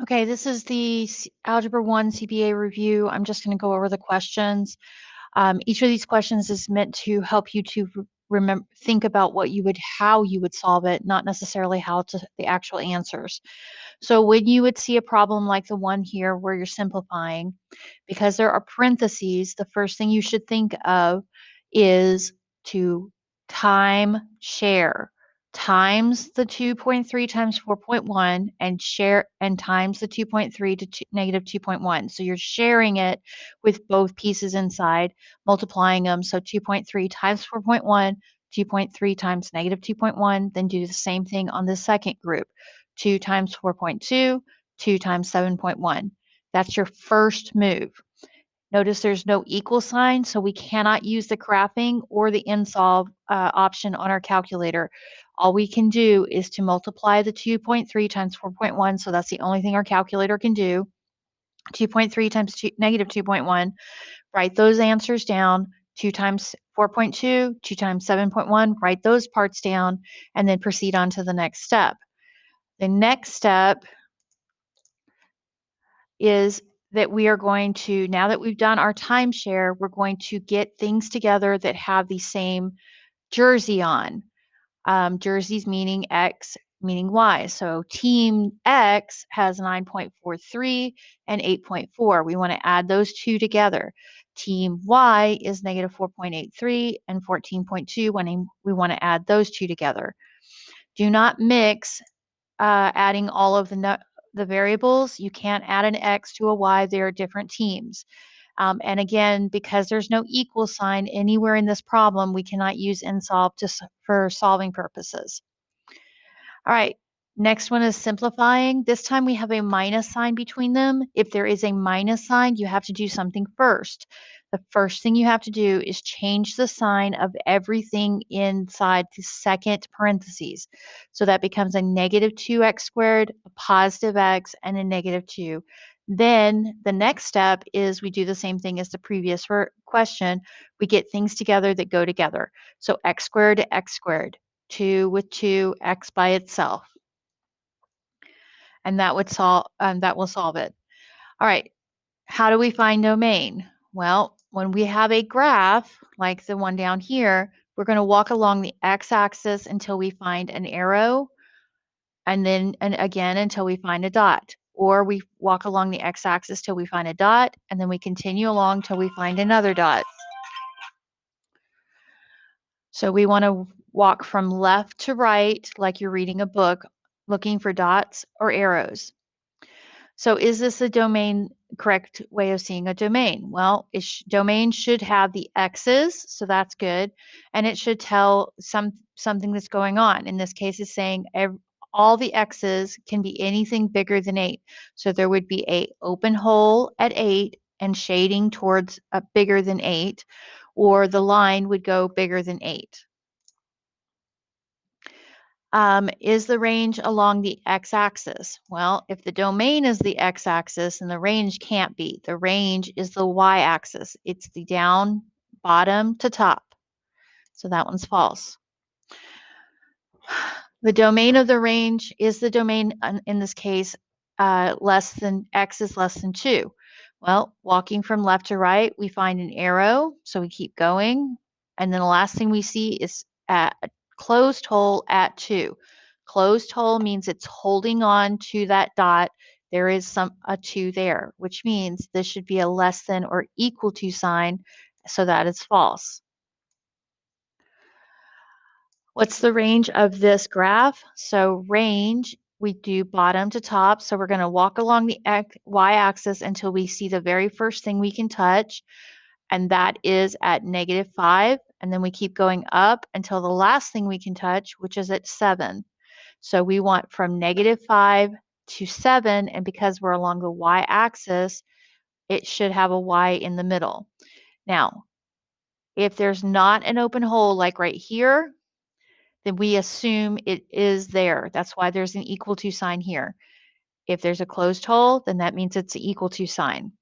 Okay, this is the Algebra 1 CBA review. I'm just going to go over the questions. Each of these questions is meant to help you to think about how you would solve it, not necessarily the actual answers. So when you would see a problem like the one here where you're simplifying, because there are parentheses, the first thing you should think of is to time share times the 2.3 times 4.1 and share and times the 2.3 to negative 2.1. So you're sharing it with both pieces inside, multiplying them. So 2.3 times 4.1, 2.3 times negative 2.1, then do the same thing on the second group. 2 times 4.2, 2 times 7.1. That's your first move. Notice there's no equal sign, so we cannot use the graphing or the insolve option on our calculator. All we can do is to multiply the 2.3 times 4.1, so that's the only thing our calculator can do. 2.3 times negative 2.1, write those answers down. 2 times 4.2, 2 times 7.1, write those parts down, and then proceed on to the next step. The next step is that we are going to, now that we've done our timeshare, we're going to get things together that have the same jersey on. Jerseys meaning X, meaning Y. So team X has 9.43 and 8.4. We want to add those two together. Team Y is negative 4.83 and 14.2 when we want to add those two together. Do not mix adding all of the variables. You can't add an X to a Y. They are different teams. And again, because there's no equal sign anywhere in this problem, we cannot use insolve for solving purposes. All right, next one is simplifying. This time we have a minus sign between them. If there is a minus sign, you have to do something first. The first thing you have to do is change the sign of everything inside the second parentheses. So that becomes a negative 2x squared, a positive x, and a negative 2. Then the next step is we do the same thing as the previous question. We get things together that go together. So x squared to x squared. 2 with 2, x by itself. And that will solve it. All right, how do we find domain? Well, when we have a graph, like the one down here, we're going to walk along the x-axis until we find an arrow, and again until we find a dot. Or we walk along the x-axis till we find a dot, and then we continue along till we find another dot. So we want to walk from left to right like you're reading a book, looking for dots or arrows. So is this a domain, correct way of seeing a domain? Well, domain should have the x's, so that's good, and it should tell something that's going on. In this case, it's saying all the x's can be anything bigger than 8. So there would be a open hole at 8 and shading towards a bigger than 8, or the line would go bigger than 8. Is the range along the x-axis? Well, if the domain is the x-axis, then the range can't be. The range is the y-axis. It's the down, bottom to top. So that one's false. The domain of the range is the domain, in this case, x is less than 2. Well, walking from left to right, we find an arrow, so we keep going. And then the last thing we see is a closed hole at 2. Closed hole means it's holding on to that dot. There is a 2 there, which means this should be a less than or equal to sign, so that is false. What's the range of this graph? So range, we do bottom to top. So we're going to walk along the y-axis until we see the very first thing we can touch, and that is at -5. And then we keep going up until the last thing we can touch, which is at 7. So we want from -5 to 7, and because we're along the y-axis, it should have a y in the middle. Now, if there's not an open hole like right here, then we assume it is there. That's why there's an equal to sign here. If there's a closed hole, then that means it's an equal to sign.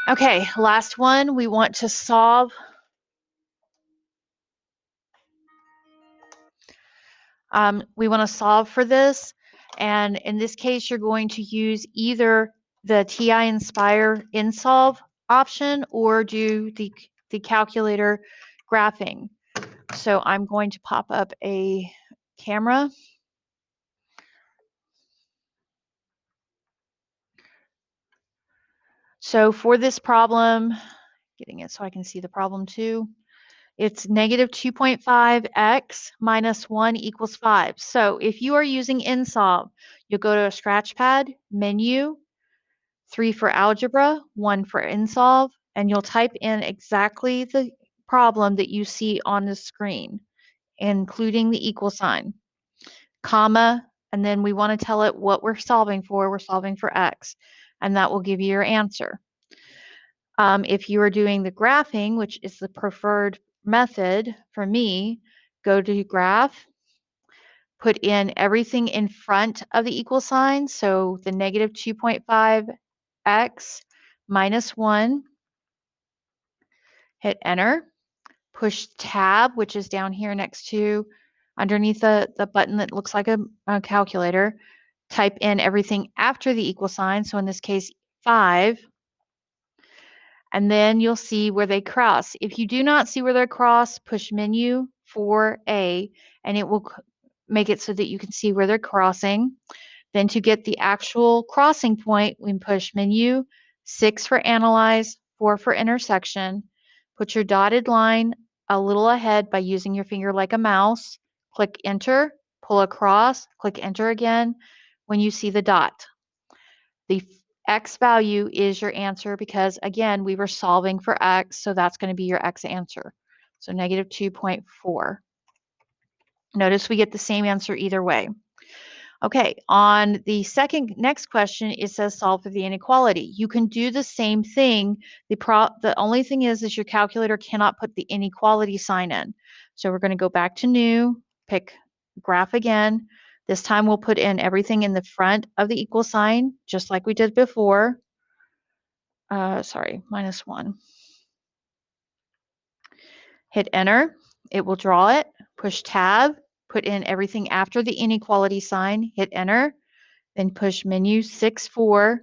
Okay, last one, we want to solve We want to solve for this. And in this case, you're going to use either the TI Inspire InSolve option or do the calculator graphing. So I'm going to pop up a camera. So for this problem, getting it so I can see the problem too, it's negative 2.5x minus 1 equals 5. So if you are using InSolve, you'll go to a scratch pad, menu, 3 for algebra, 1 for InSolve, and you'll type in exactly the problem that you see on the screen, including the equal sign, comma, and then we want to tell it what we're solving for. We're solving for x, and that will give you your answer. If you are doing the graphing, which is the preferred method for me, go to graph, put in everything in front of the equal sign. So the negative 2.5x minus 1, hit enter, push tab, which is down here next to underneath the button that looks like a calculator, type in everything after the equal sign. So in this case, 5. And then you'll see where they cross. If you do not see where they cross, push menu 4A, and it will make it so that you can see where they're crossing. Then to get the actual crossing point, we push menu 6 for analyze, 4 for intersection. Put your dotted line a little ahead by using your finger like a mouse. Click enter, pull across, click enter again when you see the dot. The x value is your answer because, again, we were solving for x, so that's going to be your x answer. So negative 2.4. Notice we get the same answer either way. Okay, on the next question, it says solve for the inequality. You can do the same thing. The only thing is your calculator cannot put the inequality sign in. So we're going to go back to new, pick graph again. This time we'll put in everything in the front of the equal sign, just like we did before. Sorry, minus 1. Hit enter. It will draw it. Push tab, put in everything after the inequality sign, hit enter. Then push menu 6, 4,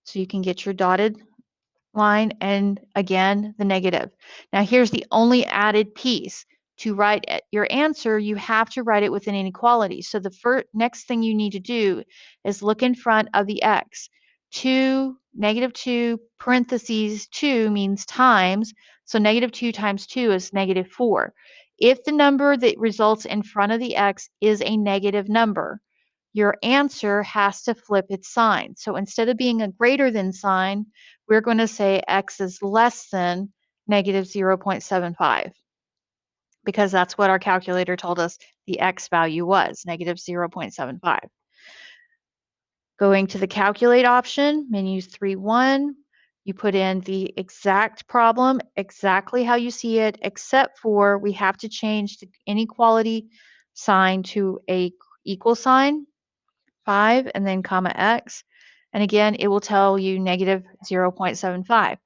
so you can get your dotted line and again the negative. Now here's the only added piece. To write your answer, you have to write it with an inequality. So the next thing you need to do is look in front of the x. 2, negative 2, parentheses 2 means times, so negative 2 times 2 is negative 4. If the number that results in front of the x is a negative number, your answer has to flip its sign. So instead of being a greater than sign, we're going to say x is less than negative 0.75 because that's what our calculator told us the x value was, negative 0.75. Going to the calculate option, menu 3-1, you put in the exact problem, exactly how you see it, except for we have to change the inequality sign to a equal sign, 5, and then comma x. And again, it will tell you negative 0.75.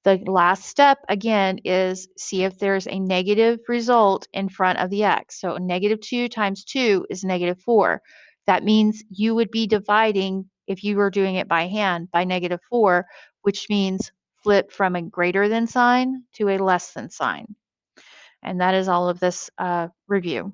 The last step, again, is see if there's a negative result in front of the x. So negative 2 times 2 is negative 4. That means you would be dividing, if you were doing it by hand, by negative 4, which means flip from a greater than sign to a less than sign. And that is all of this review.